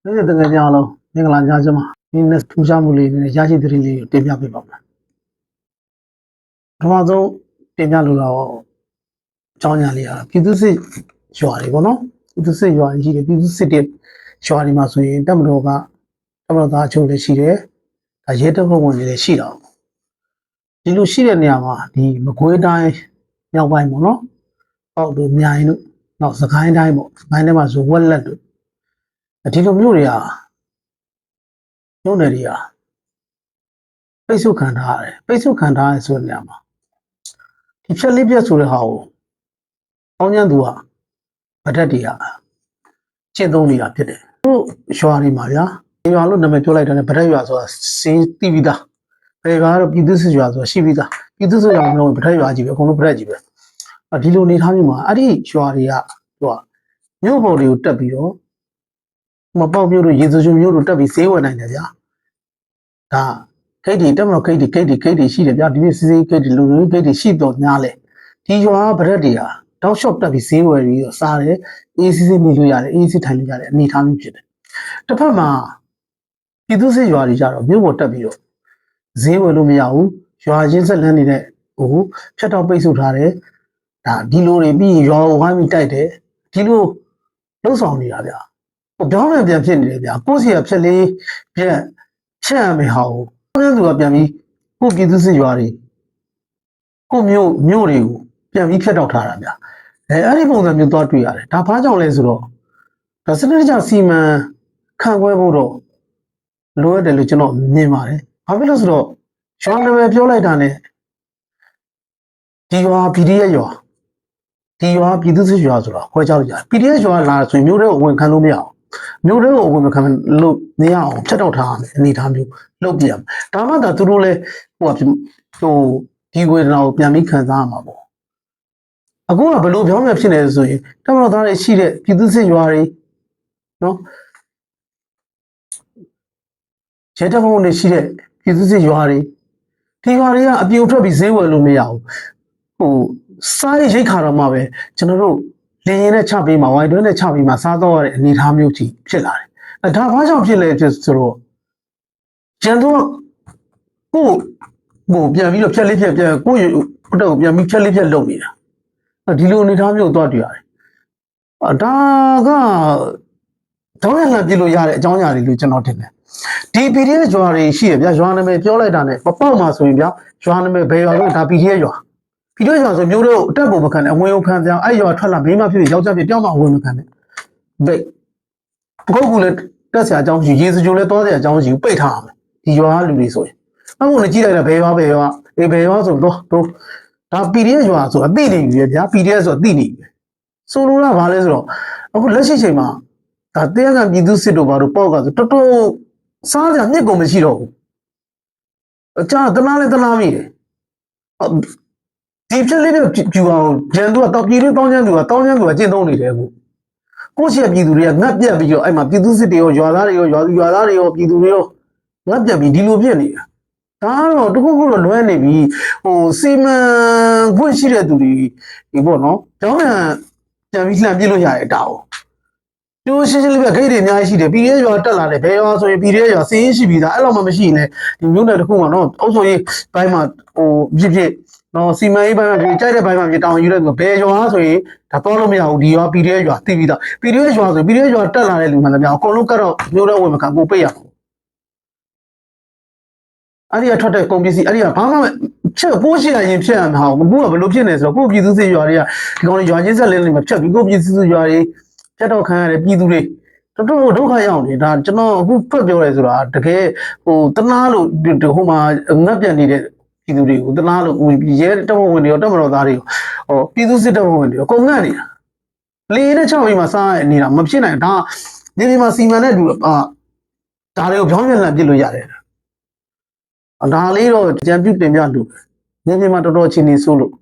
တကယ်ကြောင်လို့မင်္ဂလာညချမ်းပါဒီနေ့ထူးခြားမှုလေးနဲ့ရရှိတဲ့လေးကိုတင်ပြပေးပါမယ်ပထမဆုံးတင်ပြလိုတော့အကြောင်းညာလေးကပြည်သူစစ်ရွာတွေပေါ့နော်ပြည်သူစစ်ရွာကြီးတယ်ပြည်သူစစ်တဲ့ရွာတွေမှာဆိုရင်တပ်မတော်သားအချို့လည်းရှိတယ်ဒါရဲတပ်ဖွဲ့ဝင်တွေလည်းရှိတာဒီလိုရှိတဲ့နေရာမှာဒီမကွေးတိုင်းမြောက်ပိုင်းပေါ့နော်အောက်တို့မြိုင်တို့နောက်စကိုင်းတိုင်းပေါ့စကိုင်းတိုင်းမှာဆိုဝက်လက်တို့ဒီလိုမျိုးတွေကမြို့နယ်တွေကပိတ်ဆို့ခံထားရတယ်ပိတ်ဆို့ခံထားရဆိုတဲ့နေရာမှာဒီဖြက်လေးပြက်ဆိုတဲ့ဟာကိုအောင်းကျန်းသူကဗဒတ်တွေကကျင့်သုံးနေတာဖြစ်တယ်တို့ရွာတွေမှာဗျာရွာလို့နာမည်ပြောလိုက်တာနဲ့ဗဒတ်ရွာဆိုတာစင်းတိပြီးသားဘယ်ကတော့ပြည်သူစစ်ရွာဆိုတာရှိပြီးသားပြည်သူစစ်ရွာမျိုးဗဒတ်ရွာကြီးပဲအကုန်လုံးဗဒတ်ကြီးပဲဒီလိုနေထားမျိုးမှာအဲ့ဒီရွာတွေကသူကမြို့ပေါ်တွေကိုတက်ပြီးတော့မပေါက်မြို့တို့ရေစကြိုမြို့တို့တက်ပြီးဈေးဝယ်နိုင်တယ်ဗျာဒါဂိတ်တွေတက်မလို့ဂိတ်တွေရှိတယ်ဗျာဒီနေ့စီစီဂိတ်တွေလူတွေဂိတ်တွေရှိတော့များလဲဒီရွာဗရက်တွေကတောက်လျှောက်တက်ပြီးဈေးဝယ်ပြီးတော့စားတယ်အေးစီစီနေလို့ရတယ်အေးစီထိုင်လို့ရတယ်အနေထားမျိုးဖြစ်တယ်တစ်ဖက်မှာပြည်သူစစ်ရွာတွေကြတော့မြို့ပေါ်တက်ပြီးတော့ဈေးဝယ်လို့မရဘူးရွာချင်းဆက်လန်းနေတဲ့ဟိုဖြတ်တော့ပိတ်ဆို့ထားတယ်ဒါဒီလိုတွေပြီးရွာကိုဝိုင်းပြီးတိုက်တယ်ဒီလိုလှုပ်ဆောင်နေတာဗျာဟိုပြောင်းပြန်ဖြစ်နေတယ်ဗျာကိုယ့်စီကဖြက်လေးပြက်ချက်ရမယ်ဟာကိုသူကပြန်ပြီးကိုပြည်သူစစ်ရွာတွေကိုမြို့တွေကိုပြန်ပြီးဖြတ်တောက်ထားတာဗျအဲ့ဒီပုံစံမျိုးသွားတွေ့ရတယ်ဒါဘာကြောင့်လဲဆိုတော့ဒါစနစ်တကျစီမံခန့်ခွဲဖို့တော့လိုအပ်တယ်လို့ကျွန်တော်မြင်ပါတယ်ဘာဖြစ်လို့ဆိုတော့ရွာနာမည်ပြောလိုက်တာ ਨੇ ဒီရွာ PDF ရွာဒီရွာပြည်သူစစ်ရွာဆိုတာခွဲခြားလို့ရတယ် PDF ရွာလာဆိုရင်မြို့ထဲကိုဝင်ခံလို့မရအောင်မြို့ထဲကိုဝင်မခံလို့မရအောင်ဖြတ်တောက်ထားရမယ်အနေထားမျိုးလုပ်ပြရမယ်ဒါမှသာသူတို့လည်းဟိုဒီဝေဒနာကိုပြန်ပြီးခံစားရမှာပေါ့အခုကဘလို့ပြောင်းပြန်ဖြစ်နေဆိုရင်တမတော်သားတွေရှိတဲ့ပြည်သူစစ်ရွာတွေနော်ရဲတပ်ဖွဲ့တွေရှိတဲ့ပြည်သူစစ်ရွာတွေဒီရွာတွေကအပြိုထွက်ပြီးဈေးဝယ်လို့မရဘူးဟိုစားရိတ်ခါတော့မှပဲကျွန်တော်တို့လင်းရင်နဲ့ချပေးမှာဝိုင်တွင်းနဲ့ချပေးမှာစားတော့ရတဲ့အနေအထားမျိုးကြီးဖြစ်လာတယ်ဒါဘာကြောင့်ဖြစ်လဲဖြစ်ဆိုတော့ကျန်တော့ကိုပြန်ပြီးတော့ဖြက်လေးဖြက်ပြန်ကိုတော့ပြန်ပြီးဖြက်လေးဖြက်လုပ်နေတာဒီလိုအနေထားမျိုးသွားတွေ့ရတယ်ဒါကတော့ရလှန်ပြလို့ရတဲ့အကြောင်းအရာတွေလို့ကျွန်တော်ထင်တယ်ဒီ PDF ရွာတွေရှိရဗျာရွာနာမည်ပြောလိုက်တာ ਨੇ မပေါ့မှာဆိုရင်ဗျာရွာနာမည်ဘယ်ရွာလို့ဒါ PDF ရွာရွာဆိုမျိုးတို့အတက်ပုံမခံနဲ့အဝင်ကိုခံပြောင်းအဲ့ရွာထွက်လာမိမဖြစ်ယောက်ျားဖြစ်ပြောင်းမှအဝင်မခံနဲ့ဘိတ်ပုတ်ကူလည်းတက်ဆရာအကြောင်းရှိရေစကြိုလည်းသွားဆရာအကြောင်းရှိပိတ်ထားအောင်ဒီရွာလူတွေဆိုရင်အမှုနဲ့ကြည့်လိုက်တာဘယ်ရွာဘယ်ရွာဆိုတော့ဒါ PDF ရွာဆိုအသိနေပြီဗျာ PDF ဆိုအသိနေပြီဆိုလိုတာဘာလဲဆိုတော့အခုလက်ရှိချိန်မှာဒါတရားခံပြည်သူစစ်တို့ဘာလို့ပေါ့ကဆိုတော်တော်စားကြမြစ်ကုန်မရှိတော့ဘူးအကြတလားလဲတလားမိတယ်ဒီဖြစ်လေးပြပြူအောင်ဂျန်သူကတောက်ပြည်လေးတောင်းချမ်းသူကကျင့်သုံးနေတယ်အခုကိုရှိရပြည်သူတွေကငတ်ပြတ်ပြီးတော့အဲ့မှာပြည်သူစစ်တွေရောရွာသားတွေရောရွာသားတွေရောပြည်သူတွေရောငတ်ပြတ်ပြီးဒီလိုဖြစ်နေတာဒါကတော့တခုခုတော့လွဲနေပြီဟိုစီမံခွင့်ရှိတဲ့သူတွေဒီပေါ့နော်ကျောင်းပြန်ပြီးလှန်ပြလို့ရတဲ့အတားကိုကျိုးရှင်းလေးပဲဂိတ်တွေအများကြီးရှိတယ်ပြည်ရဲရွာတက်လာတယ်ဘယ်ရွာဆိုရင်ပြည်ရဲရွာစီးရင်ရှိပြီးသားအဲ့လောက်မှမရှိရင်လည်းဒီမျိုးနယ်တစ်ခုမှာတော့အုပ်ချုပ်ရေးဘိုင်းမှာဟိုဖြစ်နော်စီမံရေးဘိုင်းမှာကြိုက်တဲ့ဘိုင်းမှာတောင်းယူတဲ့ဘယ်ရွာဆိုရင်ဒါတော့လို့မရဘူးဒီရွာပြည်ရဲရွာသိပြီးသားပြည်ရဲရွာဆိုပြည်ရဲရွာတက်လာတဲ့လူမှန်တယ်များအကုန်လုံးကတော့မျိုးတော့ဝင်မခံကိုပိတ်ရအောင်အဲ့ဒီထွက်တဲ့ကုန်ပစ္စည်းအဲ့ဒီကဘာမှချက်ပိုးရှိရင်ဖြစ်ရမှာဟာကိုကဘယ်လိုဖြစ်နေဆိုတော့ကိုပြည်သူစစ်ရွာတွေကဒီကောင်တွေရွာချင်းဆက်လင်းနေမှာဖြတ်ပြီးကိုပြည်သူစစ်ရွာတွေဖြတ်တော့ခံရတဲ့ပြည်သူတွေတော်တော်ဒုက္ခရောက်နေဒါကျွန်တော်အခုဖွက်ပြောရဲဆိုတာတကယ်ဟိုတနာလို့ဟိုမှာငတ်ပြန်နေတဲ့ပြည်သူတွေကိုတနာလို့ရဲတပ်ဖွဲ့ဝင်တွေရောတပ်မတော်သားတွေရောဟိုပြည်သူစစ်တပ်ဖွဲ့ဝင်တွေရောအကုန်ငတ်နေတာလေနဲ့6မိမှာစားနေတာမဖြစ်နိုင်ဒါဒီမှာစီမံတဲ့လူဒါတွေကိုပြောင်းပြန်လှန်ပြစ်လို့ရတယ်ဒါလေးတော့ကြံပြုတ်တင်ပြလို့ညမှာတော်တော်ချင်းနေဆိုးလို့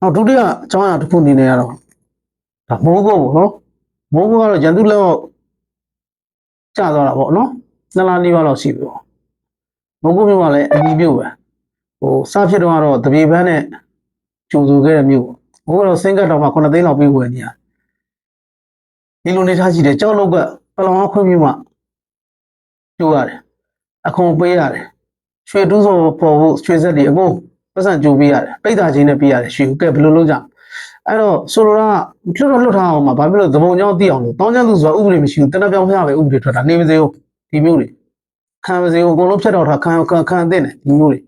နောက်ဒုတိယအကြောင်းအရာတစ်ခုအနေနဲ့ကတော့ဒါမိုးကုတ်ပေါ့နော်မိုးကုတ်ကတော့ရန်သူလက်အောက်ကျသွားတာပေါ့နော်2လနီးပါးလောက်ရှိပြီပေါ့မိုးကုတ်မြို့ကလည်းအနီးမြို့ပဲဟိုစဖြစ်တော့ကတော့တပြေပန်းနဲ့ကျုံစုခဲ့တဲ့မြို့ပေါ့မိုးကတော့စင်ကတ်တော်မှာ9သိန်းလောက်ပေးဝယ်နေရ ဒီလိုနေထားရှိတယ်ကြောက်လို့ကပလောင်ခွင့်ပြုမှကျိုးရတယ်အခုပေးရတယ်ရွှေတူးစောပေါ်ဖို့ရွှေဆက်တွေအကုန်ပတ်စံကြိုးပေးရတယ်ပိတ်တာချင်းနဲ့ပေးရတယ်ရွှေကဲဘယ်လိုလုပ်ကြအဲ့တော့ဆိုလိုတာလွတ်ထားအောင်မှာဘာဖြစ်လို့သဘုံကြောင့်သိအောင်လို့တောင်းကျမ်းသူဆိုတာဥပဒေမရှိဘူးတနက်ပြောင်းဖျားပဲဥပဒေထွက်တာနေမစေဘူးဒီမျိုးတွေခံမစေဘူးအကုန်လုံးဖြတ်တော့တာခံအသင့်တယ်ဒီမျိုးတွေ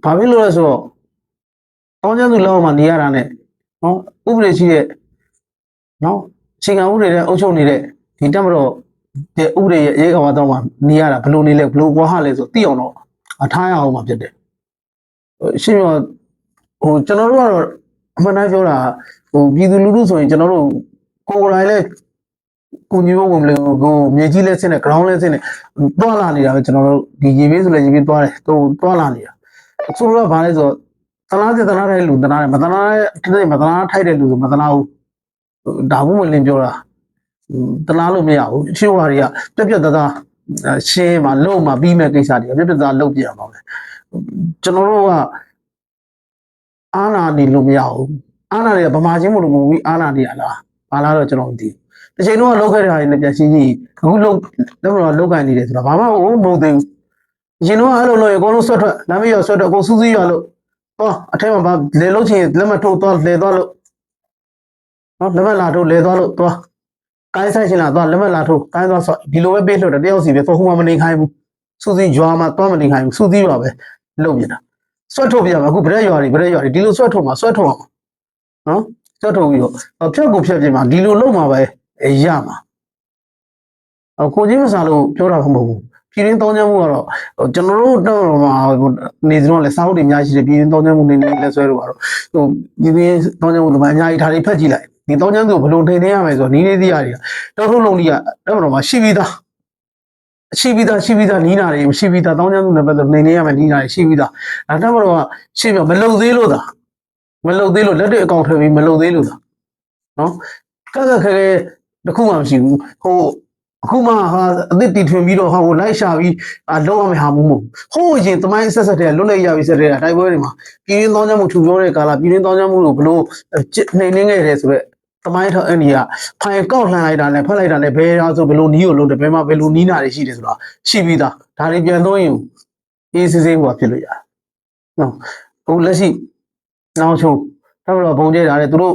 ဘာဖြစ်လို့လဲဆိုတော့တောင်းကျမ်းသူလောက်မှနေရတာနဲ့နော်ဥပဒေရှိတဲ့နော်ချိန်ခံဥပဒေနဲ့အုပ်ချုပ်နေတဲ့ဒီတက်မတော်ဒီဥပဒေရဲ့အေးကောင်တော့မှနေရတာဘလို့နေလဲဘလို့ကွာဟလဲဆိုသိအောင်တော့အထားရအောင်မှဖြစ်တယ်ရှင်းတော့ကျွန်တော်တို့ကတော့အမှန်တိုင်းပြောတာပြည်သူလူထုဆိုရင်ကျွန်တော်တို့ကိုယ်တိုင်လဲကိုညီမဝင်လေကိုမြေကြီးလဲဆင်းတယ် ground လဲဆင်းတယ်တွားလာနေတာပဲကျွန်တော်တို့ဒီရေပေးဆိုလဲရေပေးတွားတယ်တွားလာနေတာဆိုတော့ဘာလဲဆိုတော့တလားတဲ့လူတလားတယ်မတလားတဲ့မတလားထိုက်တဲ့လူဆိုမတလားဘူးဒါမှမဟုတ်လင်းပြောတာတလားလို့မရဘူးချိုးဟာတွေကပြက်သားရှင်းမှာလုံမှာပြီးမဲ့ကိစ္စတွေပြက်သားလုံပြရမှာပဲကျွန်တော်တို့ကအာနာနေလို့မရဘူးအာနာတွေကဗမာချင်းမလို့မဟုတ်ဘူးအာနာနေရလားဘာလားတော့ကျွန်တော်မသိဘူးတစ်ချိန်တော့လောက်ခဲ့တဲ့ဟာတွေနဲ့ပြန်ရှင်းကြည့်အခုလောက်လောက်ကန်နေတယ်ဆိုတာဘာမှမဟုတ်သေးဘူးရင်တော့အဲ့လိုလို့အကုန်လုံးဆွတ်ထွက်လမ်းမရောဆွတ်တော့အကုန်စူးစီးရလို့တော့အထက်မှာဗာလေလုံးချင်းလက်မထုတ်တော့လေသွားလို့နော်လက်မလာထုတ်လေသွားလို့တော့ကိုင်းဆိုင်ရှင်လာတော့လက်မလာထုတ်ကိုင်းသွားဆိုဒီလိုပဲပေးလို့တယောက်စီပဲဖုန်းမှမနေခိုင်းဘူးစူးစီးရွာမှာတော့မနေခိုင်းဘူးစူးစီးပါပဲလုပ်ပြတာဆွတ်ထုတ်ပြရမှာအခုဗရက်ရွာတွေဒီလိုဆွတ်ထုတ်မှာဆွတ်ထုတ်အောင်နော်ဆွတ်ထုတ်ပြီးတော့ဖြတ်ကိုဖြတ်ပြမှာဒီလိုလုပ်မှာပဲရမှာကိုကြီးမစားလို့ပြောတာမဟုတ်ဘူးပြည်ရင်းတောင်းကျမ်းမှုကတော့ကျွန်တော်တို့တော့နေစတော့လဲစာအုပ်တွေအများကြီးရှိတယ်ပြည်ရင်းတောင်းကျမ်းမှုနေလက်ဆွဲလို့ကတော့ပြည်ရင်းတောင်းကျမ်းမှုတွေမှာအများကြီးဒါတွေဖတ်ကြည့်လိုက်ဒီတောင်းကျမ်းသူဘယ်လိုထိန်းသိမ်းရမယ်ဆိုတော့နီးလေးသေးရတယ်တောက်ထုတ်လုံးကြီးကတော့မှရှိပြီးသားနီးနာတွေရှိပြီးသားတောင်းကျမ်းသူနဲ့ပတ်သက်နေနေရမယ်နီးနာတွေရှိပြီးသားဒါတော့ရှင်းပြမလုံသေးလို့လက်တွေအကောင့်ထည့်ပြီးမလုံသေးလို့နော်ကခဲတခုမှမရှိဘူးအခုမှဟာအသစ်တီထွင်ပြီးတော့ဟာကိုလိုက်ရှာပြီးလုံးအောင်မဟာမှုမဟုတ်ဟိုးရင်တမိုင်းဆက်တဲ့လွတ်လပ်ရပြီးဆက်တဲ့တိုက်ပွဲတွေမှာပြည်ရင်းတောင်းကျမ်းမှုထူပြောတဲ့ကာလပြည်ရင်းတောင်းကျမ်းမှုကိုဘလို့နှိမ်နှင်းခဲ့တယ်ဆိုတော့တမိုင်းထောက်အဲ့ဒီကဖိုင်ကောက်လှန်လိုက်တာနဲ့ဖက်လိုက်တာနဲ့ဘယ်ရာဆိုဘလို့နီးကိုလုံးတယ်ဘယ်မှာဘယ်လိုနီးနာတွေရှိတယ်ဆိုတာရှိပြီးသားဒါတွေပြန်သုံးရင်အေးစစ်စစ်ဟိုဖြစ်လို့ရတယ်နော်ဟိုလက်ရှိနောက်ချုံတော့ဘုံကျဲတာလေသူတို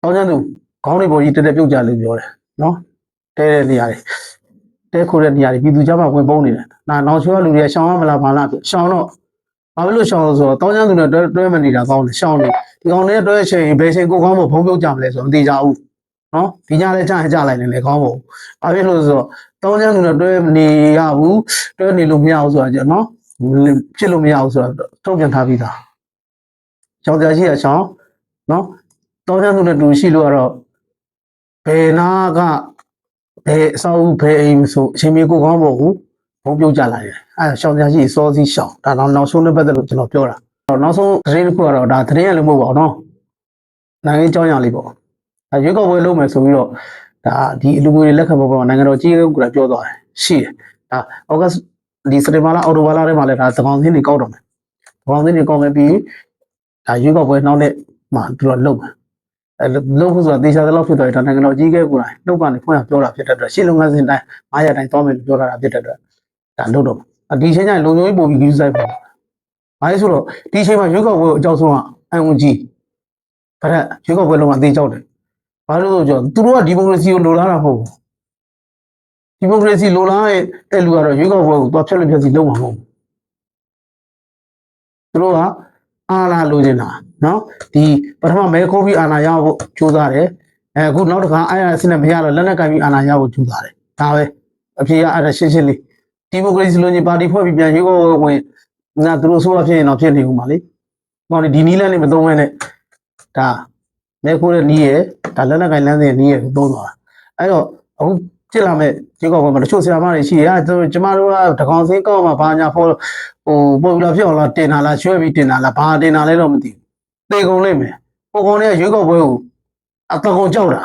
့တောင်းကျမ်းသူခေါင်းတွေပေါ်ကြီးတက်ပြုတ်ကြလို့ပြောတယ်နော်တဲတဲ့နေရာတွေတဲခိုးတဲ့နေရာတွေပြည်သူ့ကြားမှာဝင်ပုံးနေတယ်နောက်ချိုးကလူတွေကရှောင်းရမလားဘာလားရှောင်းတော့ဘာဖြစ်လို့ရှောင်းလို့ဆိုတော့တောင်းကျမ်းသူနဲ့တွဲမနေတာကောင်းတယ်ရှောင်းနေဒီကောင်နဲ့တွဲချိန်ဘယ်ချိန်ကိုကောင်းဖို့ဖုံးပြုတ်ကြမလဲဆိုတော့မသိကြဘူးနော်ဒီညလည်းကြားလိုက်နေလေကောင်းဖို့ဘာဖြစ်လို့ဆိုတော့တောင်းကျမ်းသူနဲ့တွဲမနေရဘူးတွဲနေလို့မရဘူးဆိုတာကြနော်ဖြစ်လို့မရဘူးဆိုတော့ထုတ်ပြန်ထားပြီးသားရှောင်းကြရှိရရှောင်းနော်တောင်းကျမ်းသူနဲ့တူရှိလို့ကတော့ဘယ်နာကဘယ်အစောဘယ်အိမ်ဆိုအချိန်မီကိုကောင်းဖို့ဘုံပြုတ်ကြလာတယ်အဲရှောင်းကြရှိစောစီးရှောင်းဒါတော့နောက်ဆုံးနဲ့ပတ်သက်လို့ကျွန်တော်ပြောတာနောက်ဆုံးသတင်းတစ်ခုကတော့ဒါသတင်းရလို့မဟုတ်ပါဘူးနော်နိုင်ငံကြောင်းရလေးပေါ့ရွေးကောက်ပွဲလုပ်မယ်ဆိုပြီးတော့ဒါဒီအလူငွေလက်ခံဖို့ပေါ့နိုင်ငံတော်ကြီးကပြောသွားတယ်ရှိတယ်ဒါဩဂတ်ဒီစက်တင်ဘာလအောက်တိုဘာလထဲမှာလည်းဒါသကောင်စင်းတွေကောက်တော့မယ်သကောင်စင်းတွေကောက်မယ်ပြီးဒါရွေးကောက်ပွဲနောက်နဲ့မှသူတို့လုပ်မယ်လုံးဖို့ဆိုတာတေချာတဲ့လောက်ဖြစ်သွားတယ်ဒါနိုင်ငံတော်ကြီးကကိုယ်တိုင်နှုတ်ကနေဖွင့်ပြောတာဖြစ်တဲ့အတွက်ရှင်းလုံငန်းစဉ်တိုင်း900တိုင်းသွားမယ်လို့ပြောတာဖြစ်တဲ့အတွက်ဒါလုပ်တော့ဒီချိန်ကျရင်လုံခြုံရေးပုံပြီးယူဆိုင်ပါဘာလဲဆိုတော့ဒီချိန်မှာရွေးကောက်ပွဲကိုအကြောက်ဆုံးကအန်ဝန်ကြီးဗရက်ရွေးကောက်ပွဲလုံးဝအသေးကြောက်တယ်ဘာလို့ဆိုတော့သူတို့ကဒီမိုကရေစီကိုလိုလားတာမဟုတ်ဘူးဒီမိုကရေစီလိုလားတဲ့လူကတော့ရွေးကောက်ပွဲကိုသွားဖြတ်လို့ဖြတ်စီလုံးမှာမဟုတ်ဘူးသူတို့ကအာဏာလိုချင်တာနော်ဒီပထမမဲခိုးပြီးအာဏာရဖို့ကြိုးစားတယ်အခုနောက်တစ်ခါအာဏာစစ်နဲ့မရတော့လက်နက်ကင်ပြီးအာဏာရဖို့ကြိုးစားတယ်ဒါပဲအဖြေကအဲ့ဒါရှင်းရှင်းလေးဒီမိုကရေစီလိုချင်ပါတီဖွဲ့ပြီးပြန်ရွေးကောက်ပွဲဝင်နာသူတို့ဆိုးရဖြစ်ရင်တော့ဖြစ်နေဦးမှာလေဟောဒီနီးလန်းနေမသုံးမဲနဲ့ဒါမဲခိုးတဲ့နီးရဒါလက်နက်ကင်လမ်းစဉ်နီးရသုံးသွားတာအဲ့တော့အခုဖြစ်လာမဲ့ရွေးကောက်ပွဲမှာတချို့ဆရာမတွေရှိရကျမတို့ကတကောင်စင်းကောက်မှာဘာညာဖော်ပေါ်လာဖြစ်အောင်လားတင်တာလားရွှဲပြီးတင်တာလားဘာတင်တာလဲတော့မသိဘူးသေကုန်လိမ့်မယ်ပုံကောင်တွေကရွေးကောက်ပွဲကိုအတကောင်ကြောက်တာ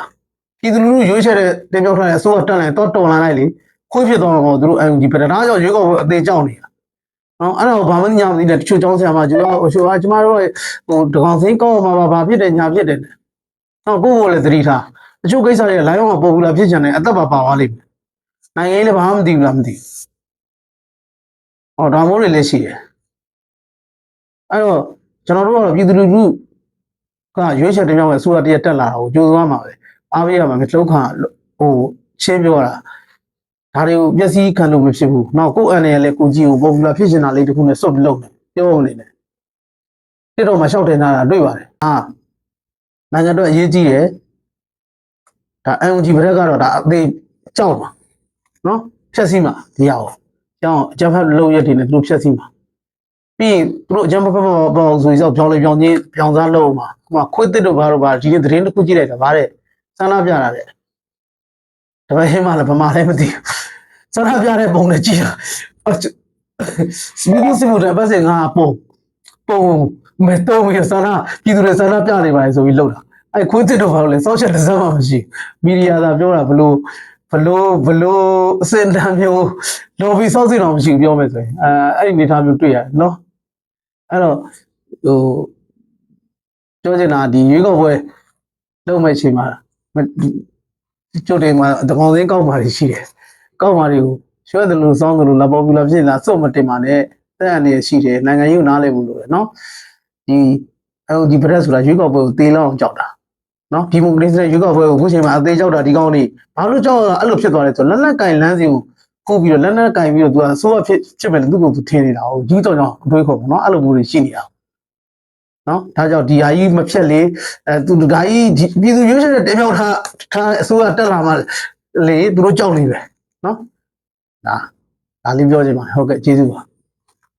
ပြည်သူလူထုရွေးချယ်တဲ့တင်ပြထားတဲ့အစိုးရတက်လိုက်တော့တော်လာလိုက်လေခွေးဖြစ်သွားတော့သူတို့ UNG ပဲဒါကြောင့်ရွေးကောက်ပွဲအသေးကြောက်နေတာနော်အဲ့တော့ဘာမှညာမသိတဲ့တချို့ចောင်းဆရာမကျွန်တော်ကျမတို့တကောင်စင်းကောက်မှာဘာဖြစ်တယ်ညာဖြစ်တယ်နော်ကိုယ်ကိုလည်းသတိထား တချို့ကိစ္စတွေကလိုင်းအောင်ပေါ်ဘူးလားဖြစ်ချင်တယ်အသက်ပါပါသွားလိမ့်မယ်နိုင်ငံရေးလည်းဘာမှမသိဘူးလားမသိဘူးဟောဒါမျိုးတွေလည်းရှိတယ်အဲ့တော့ကျွန်တော်တို့ကတော့ပြည်သူလူထုကရွေးချယ်တင်မြှောက်မဲ့အစိုးရတရက်တက်လာတာကိုကြိုးစားမှာပဲအားပေးရမှာမလှုပ်ခါဟိုရှင်းပြောတာဒါတွေကိုမျက်စိခံလို့မဖြစ်ဘူးနောက်ကိုယ့်အနေနဲ့လည်းကိုကြည့်ကိုပေါ်ဘူးလားဖြစ်ချင်တာလေးတခုနဲ့စွတ်ပြီးလုပ်တယ်ပြောနေတယ်တိတော့မှရှောက်တင်တာတွေ့ပါတယ်နိုင်ငံတော်အရေးကြီးတယ်ဒါ NUG ဘက်ကတော့ဒါအသေးကြောက်မှာနော်ဖြတ်စည်းမှာဒီရအောင်ကျောင်းအကြမ်းဖက်လုပ်ရက်တွေနဲ့သူတို့ဖြတ်စည်းမှာပြီးရင်သူတို့အကြမ်းဖက်ပေါ့ဆိုရင်ပြောင်းလေပြောင်းချင်းပြောင်းစားလုပ်မှာဟိုခွေးတစ်တို့ဘာတို့ဘာဒီနေ့သတင်းတစ်ခုကြည့်လိုက်တာဗါတဲ့ဆန္ဒပြတာတဲ့ဒါပေမဲ့ဟင်းမလည်းဗမာလည်းမသိဘူးဆန္ဒပြတဲ့ပုံနဲ့ကြည့်တာစီမူတဲ့ပတ်စင်ငါပုံမဲ့တော့ရဆန္ဒပြည်သူတွေဆန္ဒပြနေပါလေဆိုပြီးလှုပ်တာအဲ့ခွေးတစ်တို့ဘာလို့လဲစောက်ချက်တစ်စမ်းမှမရှိမီဒီယာသာပြောတာဘလို့အစင်တမ်းမျိုးလော်ဘီစောက်စီတော့မရှိဘူးပြောမယ်ဆိုရင်အဲ့ဒီအနေထားမျိုးတွေ့ရတယ်နော်အဲ့တော့ဟိုပြောချင်တာဒီရွေးကောက်ပွဲလုပ်မဲ့အချိန်မှာကျုပ်တွေမှာတကောင်စင်းကောက်ပါတွေရှိတယ်ကောက်ပါတွေကိုရွှဲတယ်လို့စောင်းတယ်လို့လာပေါ်ဘူးလားဖြစ်လားစု့မတင်ပါနဲ့တဲ့အနေရှိတယ်နိုင်ငံရေးကိုနားလည်မှုလို့ရနော်ဒီပရက်ဆိုတာရွေးကောက်ပွဲကိုတေးလောက်အောင်ကြောက်တာနော်ဒီမိုကရေစီရွေးကောက်ပွဲကိုခုချိန်မှာအသေးကြောက်တာဒီကောင်းနေဘာလို့ကြောက်တာအဲ့လိုဖြစ်သွားလဲဆိုလက်လက်ကင်လမ်းစီကိုခုပြီးတော့လက်လက်ကင်ပြီးတော့သူကဆိုးရဖြစ်မယ်လို့သူ့ကိုသူထင်နေတာဟုတ်ကြီးတော့ကြောင့်အတွေးခေါ်ပေါ့နော်အဲ့လိုမျိုးတွေရှိနေတာနော်ဒါကြောင့်ဒီဟာကြီးမဖြတ်လေသူဒါကြီးပြည်သူရွေးချယ်တဲ့တင်မြောက်ထားအစိုးရတက်လာမှလေသူတို့ကြောက်နေပဲနော်ဒါလေးပြောချင်ပါဟုတ်ကဲ့ကျေးဇူးပါ